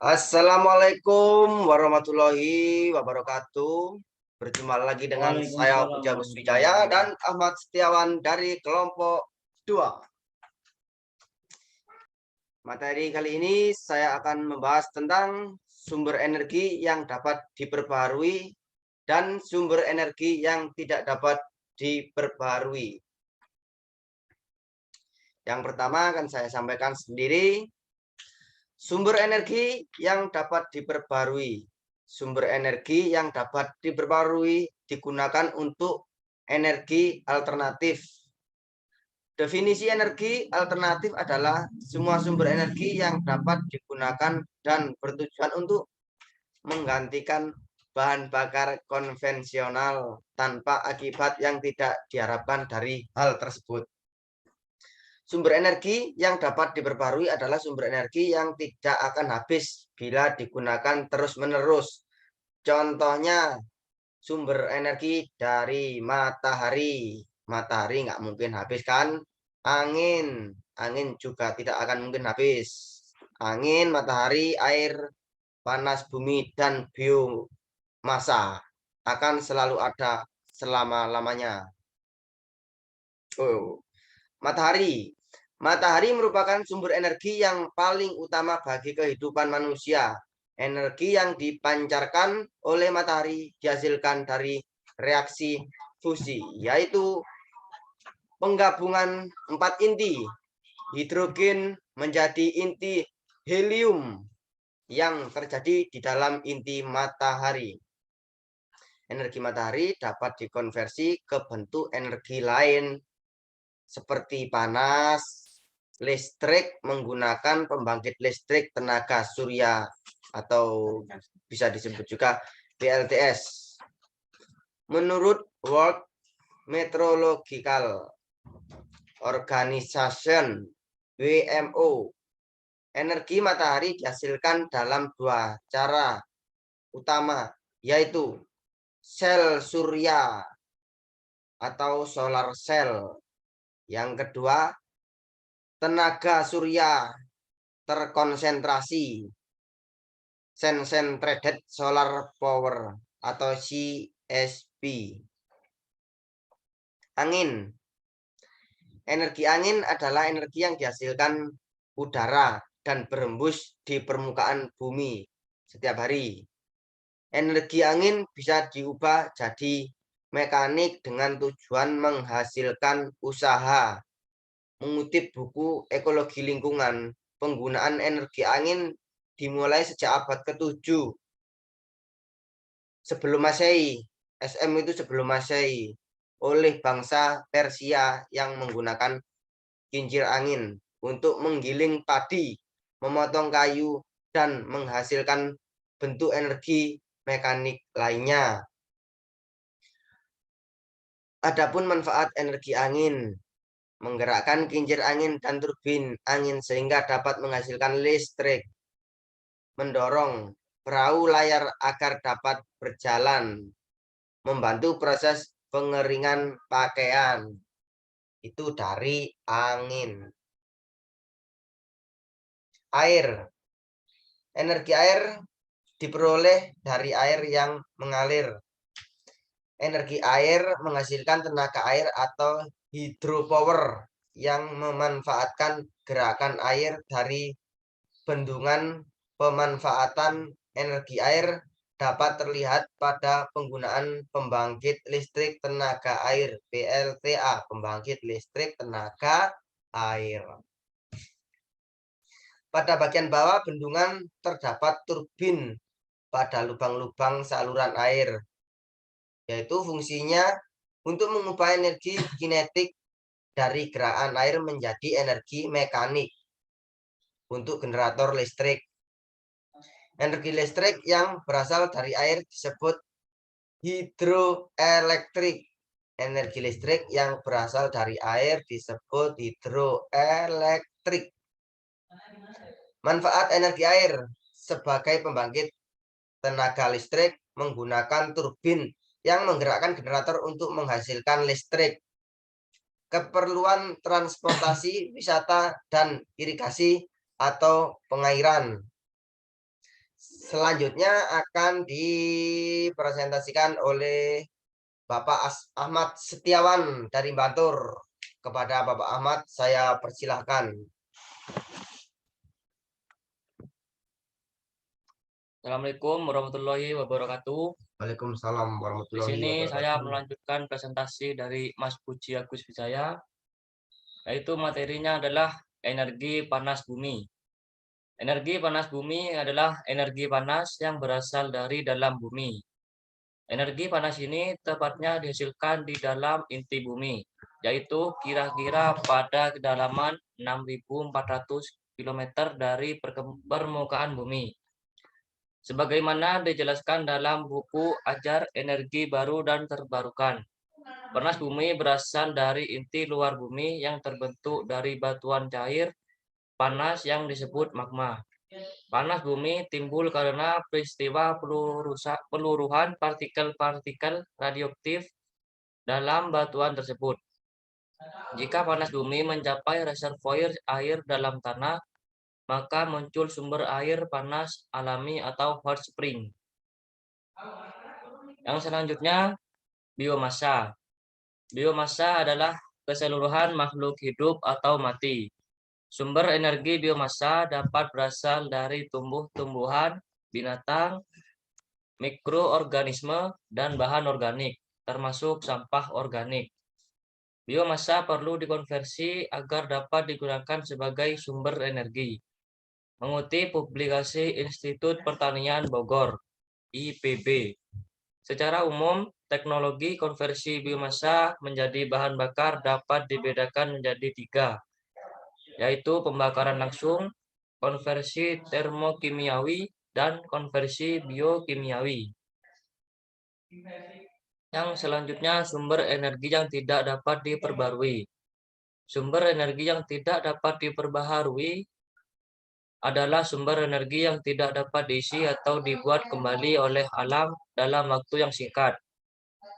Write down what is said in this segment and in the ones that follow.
Assalamualaikum warahmatullahi wabarakatuh. Berjumpa lagi dengan saya Waalaikumsalam Puja warahmatullahi Wiswijaya dan wabarakatuh. Ahmad Setiawan dari kelompok 2. Materi kali ini saya akan membahas tentang sumber energi yang dapat diperbaharui dan sumber energi yang tidak dapat diperbaharui. Yang pertama akan saya sampaikan sendiri. Sumber energi yang dapat diperbarui. Sumber energi yang dapat diperbarui digunakan untuk energi alternatif. Definisi energi alternatif adalah semua sumber energi yang dapat digunakan dan bertujuan untuk menggantikan bahan bakar konvensional tanpa akibat yang tidak diharapkan dari hal tersebut. Sumber energi yang dapat diperbarui adalah sumber energi yang tidak akan habis bila digunakan terus-menerus. Contohnya, sumber energi dari matahari. Matahari nggak mungkin habis kan? Angin juga tidak akan mungkin habis. Angin, matahari, air, panas bumi, dan biomasa akan selalu ada selama-lamanya. Matahari. Matahari merupakan sumber energi yang paling utama bagi kehidupan manusia. Energi yang dipancarkan oleh matahari dihasilkan dari reaksi fusi, yaitu penggabungan 4 inti hidrogen menjadi inti helium yang terjadi di dalam inti matahari. Energi matahari dapat dikonversi ke bentuk energi lain seperti panas, listrik menggunakan pembangkit listrik tenaga surya atau bisa disebut juga PLTS. Menurut World Meteorological Organization WMO, energi matahari dihasilkan dalam dua cara utama, yaitu sel surya atau solar cell. Yang kedua, tenaga surya terkonsentrasi, concentrated solar power atau CSP. Angin. Energi angin adalah energi yang dihasilkan udara dan berembus di permukaan bumi setiap hari. Energi angin bisa diubah jadi mekanik dengan tujuan menghasilkan usaha. Mengutip buku Ekologi Lingkungan, penggunaan energi angin dimulai sejak abad ke-7 sebelum Masehi. SM itu sebelum Masehi oleh bangsa Persia yang menggunakan kincir angin untuk menggiling padi, memotong kayu, dan menghasilkan bentuk energi mekanik lainnya. Adapun manfaat energi angin, menggerakkan kincir angin dan turbin angin sehingga dapat menghasilkan listrik, mendorong perahu layar agar dapat berjalan, membantu proses pengeringan pakaian. Itu dari angin. Air. Energi air diperoleh dari air yang mengalir. Energi air menghasilkan tenaga air atau hydropower yang memanfaatkan gerakan air dari bendungan. Pemanfaatan energi air dapat terlihat pada penggunaan pembangkit listrik tenaga air PLTA, pembangkit listrik tenaga air. Pada bagian bawah bendungan terdapat turbin pada lubang-lubang saluran air, yaitu fungsinya untuk mengubah energi kinetik dari gerakan air menjadi energi mekanik untuk generator listrik. Energi listrik yang berasal dari air disebut hidroelektrik. Energi listrik yang berasal dari air disebut hidroelektrik. Manfaat energi air sebagai pembangkit tenaga listrik menggunakan turbin yang menggerakkan generator untuk menghasilkan listrik. Keperluan transportasi, wisata, dan irigasi atau pengairan. Selanjutnya akan dipresentasikan oleh Bapak Ahmad Setiawan dari Bantul. Kepada Bapak Ahmad, saya persilahkan. Assalamualaikum warahmatullahi wabarakatuh. Waalaikumsalam Di warahmatullahi sini saya wabarakatuh. melanjutkan presentasi dari Mas Puji Agus Wijaya, yaitu materinya adalah energi panas bumi. Energi panas bumi adalah energi panas yang berasal dari dalam bumi. Energi panas ini tepatnya dihasilkan di dalam inti bumi, yaitu kira-kira pada kedalaman 6.400 km dari permukaan bumi. Sebagaimana dijelaskan dalam buku Ajar Energi Baru dan Terbarukan. Panas bumi berasal dari inti luar bumi yang terbentuk dari batuan cair panas yang disebut magma. Panas bumi timbul karena peristiwa peluruhan partikel-partikel radioaktif dalam batuan tersebut. Jika panas bumi mencapai reservoir air dalam tanah, maka muncul sumber air panas alami atau hot spring. Yang selanjutnya, biomasa. Biomasa adalah keseluruhan makhluk hidup atau mati. Sumber energi biomasa dapat berasal dari tumbuh-tumbuhan, binatang, mikroorganisme, dan bahan organik, termasuk sampah organik. Biomasa perlu dikonversi agar dapat digunakan sebagai sumber energi. Mengutip publikasi Institut Pertanian Bogor, IPB. Secara umum, teknologi konversi biomasa menjadi bahan bakar dapat dibedakan menjadi 3, yaitu pembakaran langsung, konversi termokimiawi, dan konversi biokimiawi. Yang selanjutnya, sumber energi yang tidak dapat diperbarui. Sumber energi yang tidak dapat diperbaharui adalah sumber energi yang tidak dapat diisi atau dibuat kembali oleh alam dalam waktu yang singkat.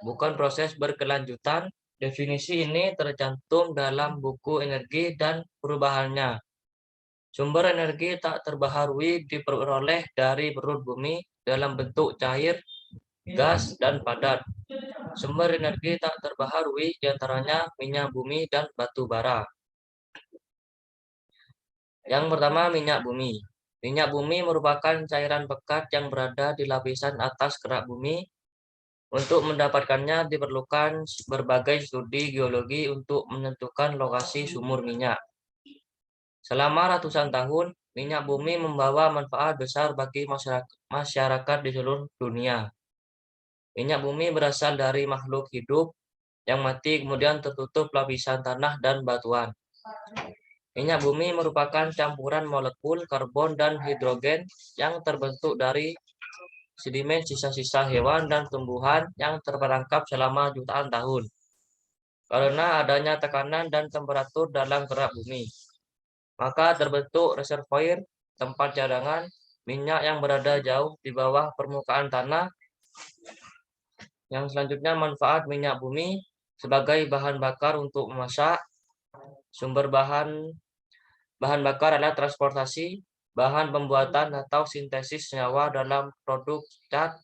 Bukan proses berkelanjutan. Definisi ini tercantum dalam buku Energi dan Perubahannya. Sumber energi tak terbaharui diperoleh dari perut bumi dalam bentuk cair, gas, dan padat. Sumber energi tak terbaharui diantaranya minyak bumi dan batu bara. Yang pertama, minyak bumi. Minyak bumi merupakan cairan pekat yang berada di lapisan atas kerak bumi. Untuk mendapatkannya diperlukan berbagai studi geologi untuk menentukan lokasi sumur minyak. Selama ratusan tahun, minyak bumi membawa manfaat besar bagi masyarakat di seluruh dunia. Minyak bumi berasal dari makhluk hidup yang mati kemudian tertutup lapisan tanah dan batuan. Minyak bumi merupakan campuran molekul karbon dan hidrogen yang terbentuk dari sedimen sisa-sisa hewan dan tumbuhan yang terperangkap selama jutaan tahun. Karena adanya tekanan dan temperatur dalam kerak bumi, maka terbentuk reservoir, tempat cadangan minyak yang berada jauh di bawah permukaan tanah. Yang selanjutnya, manfaat minyak bumi sebagai bahan bakar untuk memasak. Sumber bahan bakar adalah transportasi, bahan pembuatan atau sintesis senyawa dalam produk cat,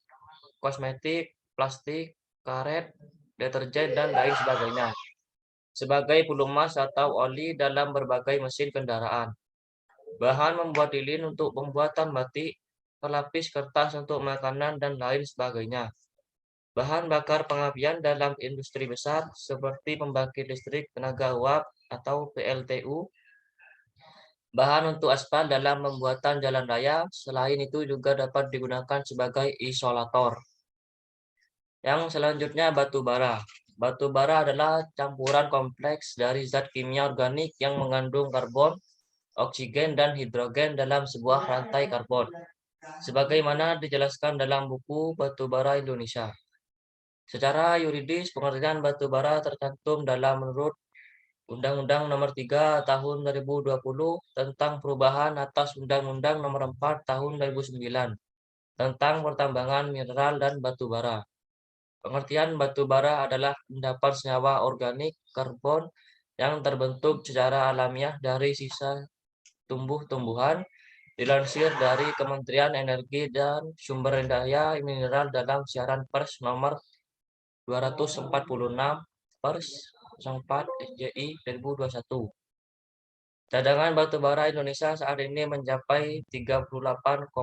kosmetik, plastik, karet, deterjen, dan lain sebagainya. Sebagai pelumas atau oli dalam berbagai mesin kendaraan. Bahan membuat lilin untuk pembuatan batik, pelapis kertas untuk makanan, dan lain sebagainya. Bahan bakar pengapian dalam industri besar seperti pembangkit listrik tenaga uap atau PLTU. Bahan untuk aspal dalam pembuatan jalan raya. Selain itu juga dapat digunakan sebagai isolator. Yang selanjutnya, batu bara. Batu bara adalah campuran kompleks dari zat kimia organik yang mengandung karbon, oksigen, dan hidrogen dalam sebuah rantai karbon. Sebagaimana dijelaskan dalam buku Batu Bara Indonesia. Secara yuridis, pengertian batu bara tercantum dalam menurut Undang-Undang Nomor 3 Tahun 2020 tentang perubahan atas Undang-Undang Nomor 4 Tahun 2009 tentang pertambangan mineral dan batu bara. Pengertian batu bara adalah endapan senyawa organik karbon yang terbentuk secara alamiah dari sisa tumbuh-tumbuhan, Dilansir dari Kementerian Energi dan Sumber Daya Mineral dalam siaran pers nomor 246 pers 4 SJI 2021. Cadangan batu bara Indonesia saat ini mencapai 38,84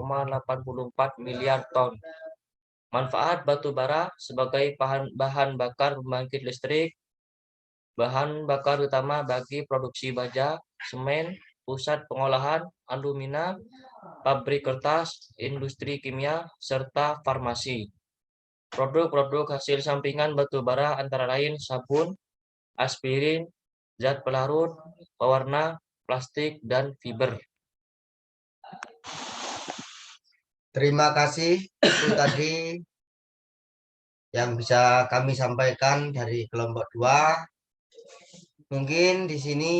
miliar ton. Manfaat batu bara sebagai bahan bakar pembangkit listrik, bahan bakar utama bagi produksi baja, semen, pusat pengolahan alumina, pabrik kertas, industri kimia, serta farmasi. Produk-produk hasil sampingan batu bara antara lain sabun, aspirin, zat pelarut, pewarna, plastik, dan fiber. Terima kasih. Itu tadi yang bisa kami sampaikan dari kelompok 2. Mungkin di sini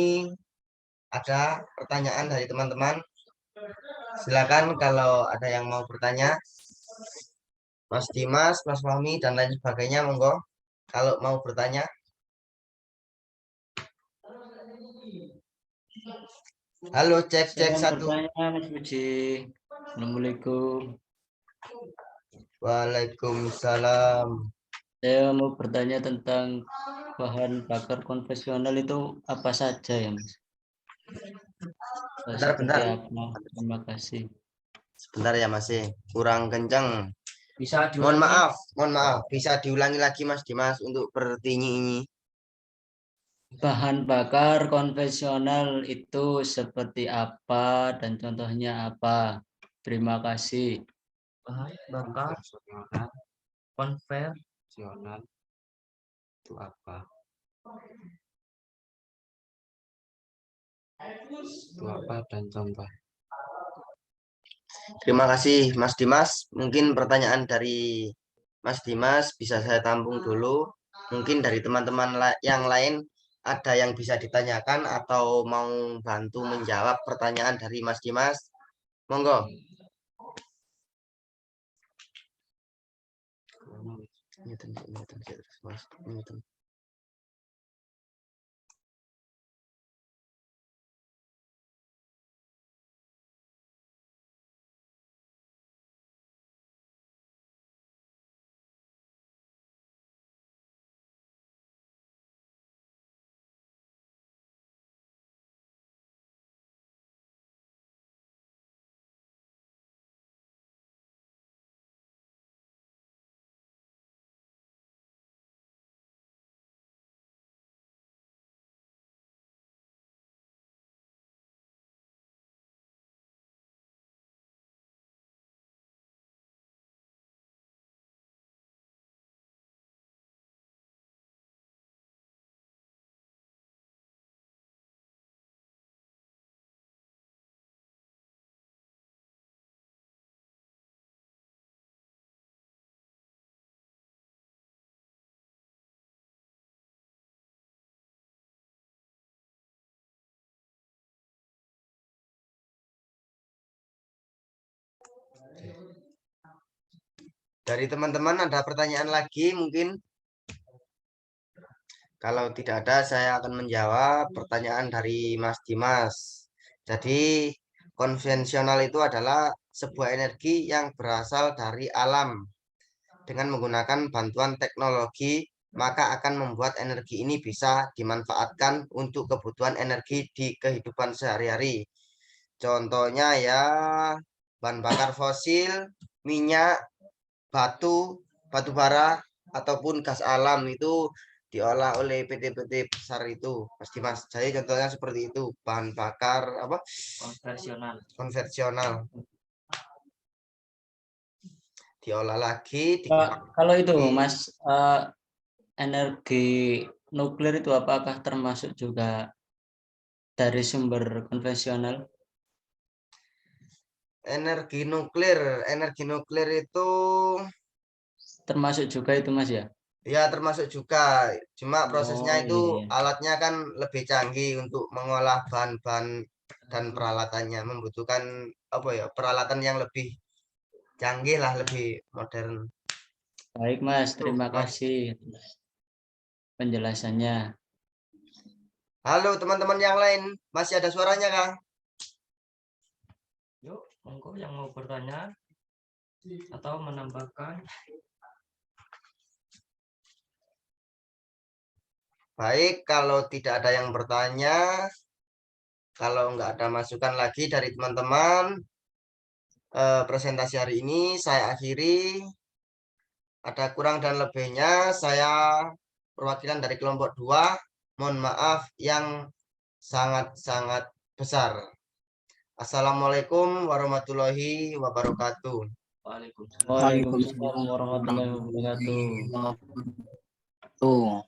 ada pertanyaan dari teman-teman. Silakan kalau ada yang mau bertanya. Mas Dimas, Mas Fahmi, dan lain sebagainya, monggo. Kalau mau bertanya. Halo, cek Saya mau 1. bertanya, Mas Puji. Assalamualaikum. Waalaikumsalam. Saya mau bertanya tentang bahan bakar konvensional itu apa saja ya, Mas? Seperti Bentar. apa? Terima kasih. Sebentar ya, masih kurang kencang. Bisa Mohon maaf. Bisa diulangi lagi, Mas Dimas, untuk bertinyi ini. Bahan bakar konvensional itu seperti apa dan contohnya apa? Terima kasih. bahan bakar konvensional Itu apa? Itu apa dan contoh? Terima kasih, Mas Dimas. Mungkin pertanyaan dari Mas Dimas bisa saya tampung dulu. Mungkin dari teman-teman yang lain ada yang bisa ditanyakan atau mau bantu menjawab pertanyaan dari Mas Dimas. Monggo. Dari teman-teman ada pertanyaan lagi mungkin? Kalau tidak ada, saya akan menjawab pertanyaan dari Mas Dimas. Jadi, konvensional itu adalah sebuah energi yang berasal dari alam. Dengan menggunakan bantuan teknologi, maka akan membuat energi ini bisa dimanfaatkan untuk kebutuhan energi di kehidupan sehari-hari. Contohnya ya, bahan bakar fosil, minyak, batu bara, ataupun gas alam itu diolah oleh PT-PT besar itu, Mas Dimas. Jadi contohnya seperti itu, bahan bakar apa? Konvensional. Diolah lagi, Kalau itu, Mas, energi nuklir itu apakah termasuk juga dari sumber konvensional? energi nuklir itu Termasuk juga itu, Mas ya? ya termasuk juga. Cuma prosesnya Oh itu iya, iya. alatnya kan lebih canggih untuk mengolah bahan-bahan dan peralatannya membutuhkan apa ya, peralatan yang lebih canggih lah, lebih modern. Baik, Mas. Tuh, Terima Mas. kasih penjelasannya. Halo teman-teman yang lain, masih ada suaranya, Kang? Monggo yang mau bertanya atau menambahkan. Baik, kalau tidak ada yang bertanya, kalau nggak ada masukan lagi dari teman-teman, presentasi hari ini saya akhiri. Ada kurang dan lebihnya, saya perwakilan dari kelompok 2. Mohon maaf yang sangat-sangat besar. Assalamualaikum warahmatullahi wabarakatuh. Waalaikumsalam. Waalaikumsalam warahmatullahi wabarakatuh. Tuh.